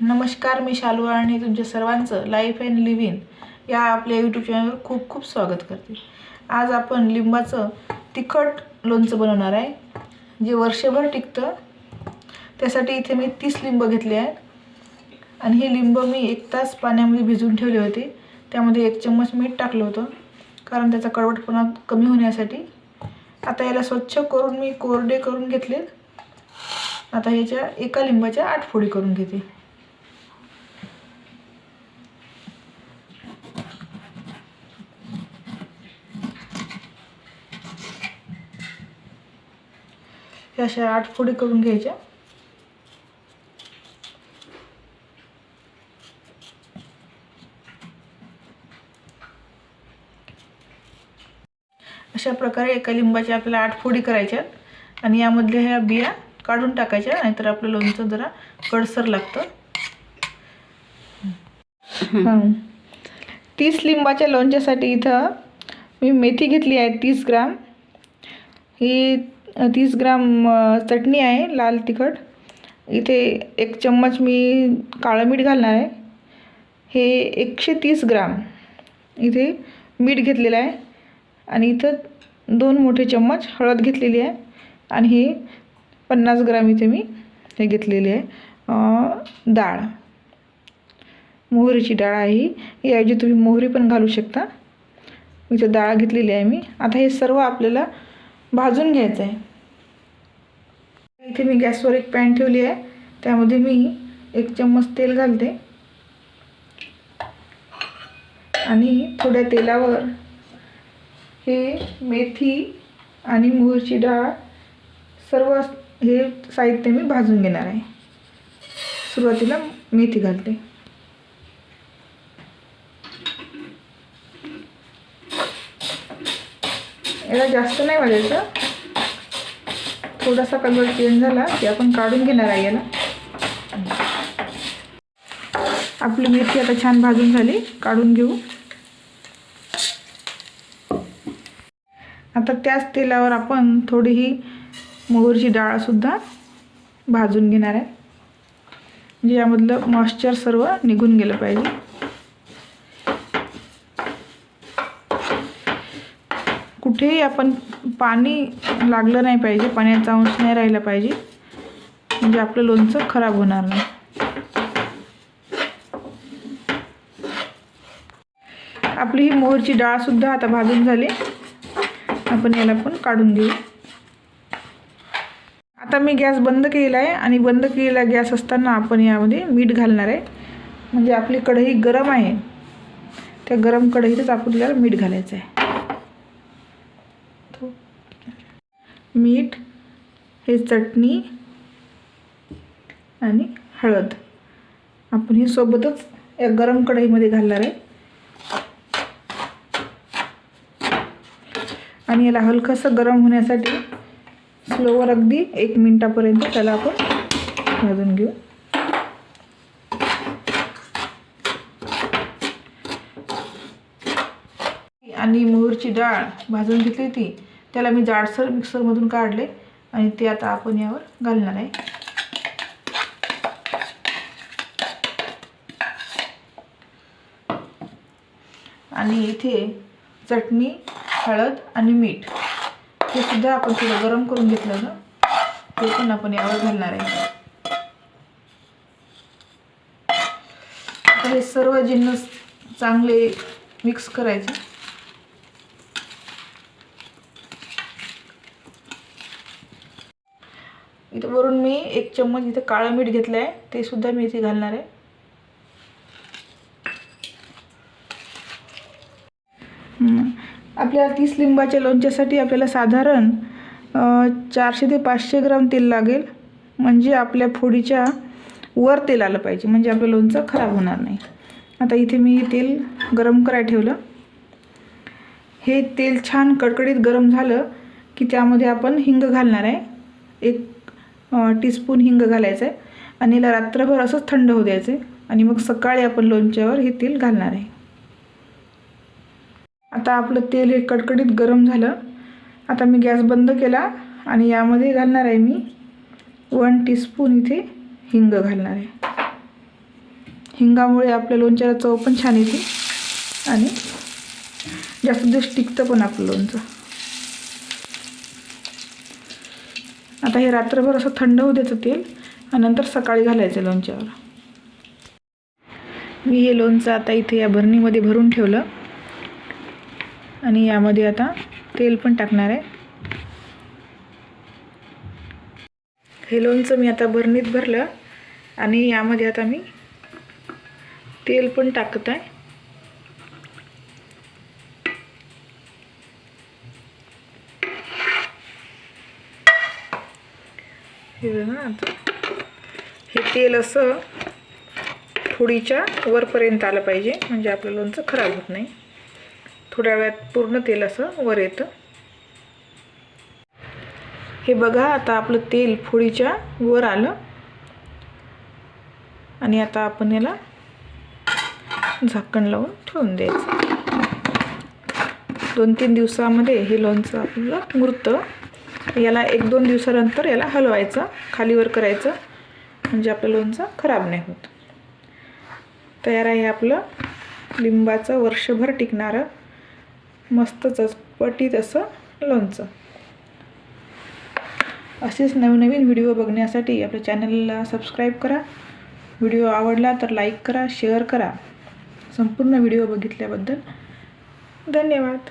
नमस्कार, मी शालू आणि तुमच्या सर्वांचं लाईफ अँड लिव्हिंग या आपल्या यूट्यूब चॅनलवर खूप खूप स्वागत करते। आज आपण लिंबाचं तिखट लोणचं बनवणार आहे, जे वर्षभर टिकतं। त्यासाठी इथे मी 30 लिंब घेतले आहेत आणि हे लिंब मी 1 तास पाण्यामध्ये भिजवून ठेवले होते। त्यामध्ये 1 चम्मच मीठ टाकलं होतं, कारण त्याचा कडवटपणा कमी होण्यासाठी। आता याला स्वच्छ करून मी कोरडे करून घेतले। आता ह्याच्या एका लिंबाच्या 8 फोडी करून घेते। अशा 8 फोडी करून घ्यायच्या। अशा प्रकारे एका लिंबाच्या आपल्याला 8 फोडी करायच्या आणि यामधल्या ह्या बिया काढून टाकायच्या, नाहीतर आपलं लोणचं जरा कडसर लागतं। 30 लिंबाच्या लोणच्यासाठी इथं मी मेथी घेतली आहे 30 ग्राम। ही 30 ग्राम चटणी आहे लाल तिखट। इथे 1 चम्मच मी काळं मीठ घालणार आहे। हे 130 ग्राम इथे मीठ घेतलेलं आहे आणि इथं 2 मोठे चम्मच हळद घेतलेली आहे आणि हे 50 ग्राम इथे मी हे घेतलेली आहे डाळ, मोहरीची डाळ आहे। याऐवजी तुम्ही मोहरी पण घालू शकता। इथे डाळ घेतलेली आहे मी। आता हे सर्व आपल्याला भाजून घ्यायचं आहे। इथे मी गॅसवर एक पॅन ठेवली आहे, त्यामध्ये मी 1 चम्मच तेल घालते आणि थोड्या तेलावर हे मेथी आणि मोहरीची डाळ सर्व हे साहित्य मी भाजून घेणार आहे। सुरुवातीला मेथी घालते। याला जास्त नाही भाजायचं, थोडासा कलर चेंज झाला की आपण काढून घेणार आहे याला। आपली मेथी आता छान भाजून झाली, काढून घेऊ। आता त्याच तेलावर आपण थोडी ही मोहरीची डाळ सुद्धा भाजून घेणार आहे, म्हणजे यामधलं मॉइश्चर सर्व निघून गेलं पाहिजे। कुठेही आपण पाणी लागलं नाही पाहिजे, पाण्याचा अंश नाही राहिला पाहिजे, म्हणजे आपलं लोणचं खराब होणार नाही। आपली ही मोहरीची डाळ सुद्धा आता भाजून झाली, आपण याला पण काढून घेऊ। आता मी गॅस बंद केलेला आहे आणि बंद केलेला गॅस असताना आपण यामध्ये मीठ घालणार आहे, म्हणजे आपली कढई गरम आहे, त्या गरम कढईतच आपल्याला मीठ घालायचं आहे। मीठ, हे चटणी आणि हळद आपण हे सोबतच या गरम कढईमध्ये घालणार आहे आणि याला हलकंसं गरम होण्यासाठी स्लोवर अगदी 1 मिनिटापर्यंत त्याला आपण भाजून घेऊ। आणि मोहरीची डाळ भाजून घेतली ती, त्याला मी जाडसर मिक्सरमधून काढले आणि ते आता आपण यावर घालणार आहे। आणि इथे चटणी, हळद आणि मीठ हे सुद्धा आपण थोडं गरम करून घेतलं ना, ते पण आपण यावर घालणार आहे। आता हे सर्व जिन्नस चांगले मिक्स करायचे। इथे वरून मी 1 चम्मच इथे काळं मीठ घेतलं आहे, ते सुद्धा मी इथे घालणार आहे। आपल्या 30 लिंबाच्या लोणच्यासाठी आपल्याला साधारण 400 ते 500 ग्राम तेल लागेल, म्हणजे आपल्या फोडीच्या वर तेल आलं पाहिजे, म्हणजे आपलं लोणचं खराब होणार नाही। आता इथे मी तेल गरम करायला ठेवलं। हे तेल छान कडकडीत गरम झालं की त्यामध्ये आपण हिंग घालणार आहे। 1 टीस्पून हिंग घालायचं आहे आणि याला रात्रभर असंच थंड होऊ द्यायचं आहे आणि मग सकाळी आपण लोणच्यावर हे तेल घालणार आहे। आता आपलं तेल हे कडकडीत गरम झालं। आता मी गॅस बंद केला आणि यामध्ये घालणार आहे मी 1 टीस्पून इथे हिंग घालणार आहे। हिंगामुळे आपल्या लोणच्याला चव पण छान येते आणि जास्त दिवस टिकतं पण आपलं लोणचं. आता हे रात्रभर असं थंड होऊ द्यायचं तेल आणि नंतर सकाळी घालायचं लोणच्यावर. मी हे लोणचं आता इथे या भरणीमध्ये भरून ठेवलं आणि यामध्ये आता तेल पण टाकणार आहे. हे लोणचं मी आता भरणीत भरलं आणि यामध्ये आता मी तेल पण टाकत आहे. हे बघा आता हे तेल असं फोडीच्या वरपर्यंत आलं पाहिजे, म्हणजे आपलं लोणचं खराब होत नाही. थोड्या वेळात पूर्ण तेल असं वर येतं. हे बघा आता आपलं तेल फोडीच्या वर आलं आणि आता आपण याला झाकण लावून ठेवून द्यायचं. 2-3 दिवसामध्ये हे लोणचं आपलं मुरतं. याला 1-2 दिवसानंतर याला हलवायचं, खालीवर करायचं, म्हणजे आपलं लोणचं खराब नाही होत. तयार आहे आपलं लिंबाचं वर्षभर टिकणारं मस्त चटपटीत असं लोणचं. असेच नवनवीन व्हिडिओ बघण्यासाठी आपल्या चॅनलला सबस्क्राईब करा. व्हिडिओ आवडला तर लाईक करा, शेअर करा. संपूर्ण व्हिडिओ बघितल्याबद्दल धन्यवाद.